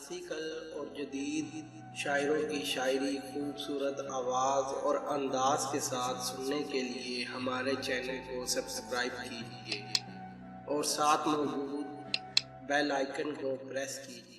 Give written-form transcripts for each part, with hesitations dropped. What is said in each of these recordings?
Classical और जदीद शायरों की शायरी खूबसूरत आवाज़ और अंदाज के साथ सुनने के लिए हमारे चैनल को सब्सक्राइब कीजिए और साथ मौजूद बेल आइकन को प्रेस कीजिए।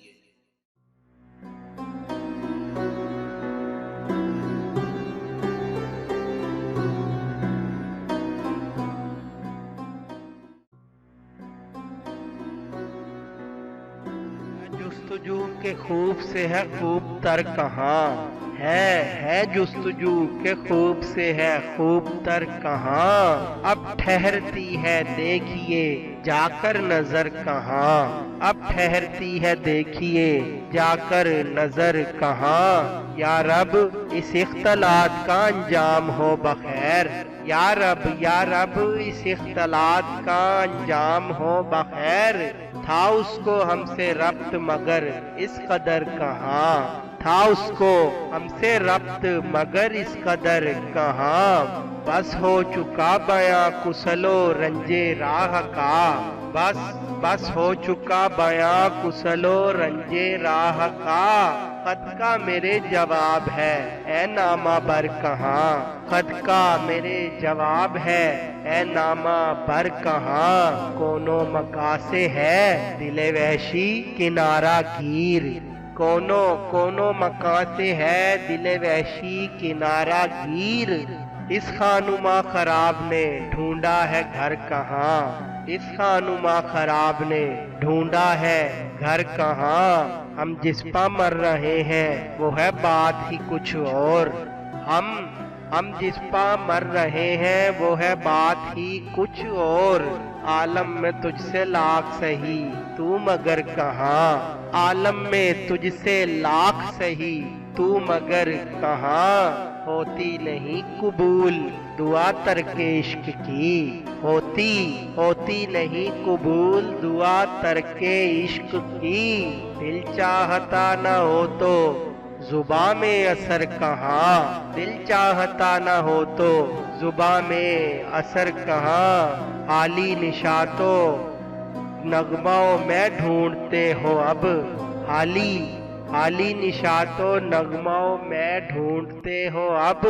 जुस्तजू के खूब से है खूब तर कहाँ है जुस्तजू के खूब से है खूब तर कहाँ। अब ठहरती है देखिए जाकर नजर कहाँ, अब ठहरती है देखिए जाकर नजर कहाँ। या रब इस इख्तलात का अंजाम हो बखैर, या रब इस इख्तलात का अंजाम हो बखैर। था उसको हमसे रब्त मगर इस कदर कहाँ, था उसको हमसे रब्त मगर इस कदर कहाँ। बस हो चुका बयां कुसलो रंजे राह का, बस हो चुका बयां कुसलो रंजे राह का। खत का मेरे जवाब है ए नामा बर कहाँ, खत का मेरे जवाब है ए नामा बर कहाँ। कोनो मका से है दिले वहशी किनारा गिर, कोनो मका से है दिले वहशी किनारा गिर। इस खानुमा खराब ने ढूंढा है घर कहाँ, इस खानुमा खराब ने ढूंढा है घर कहाँ। हम जिस पा मर रहे हैं वो है बात ही कुछ और, हम जिस पा मर रहे हैं वो है बात ही कुछ और। आलम में तुझसे लाख सही तू मगर कहाँ, आलम में तुझसे लाख सही तू मगर कहाँ। होती नहीं कबूल दुआ तरके इश्क की, होती नहीं कबूल दुआ तरके इश्क की। दिल चाहता न हो तो जुबा में असर कहाँ, दिल चाहता न हो तो जुबा में असर कहाँ। हाली निशातो नगमाओं में ढूंढते हो अब, हाली निशातो नगमाओं में ढूंढते हो अब।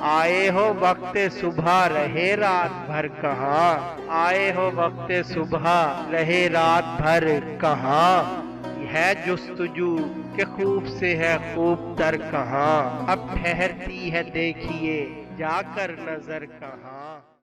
आए हो वक्त सुबह रहे रात भर कहाँ, आए हो वक्त सुबह रहे रात भर कहाँ। है जुस्तजू के खूब से है खूब तर कहाँ, अब ठहरती है देखिए जाकर नजर कहाँ।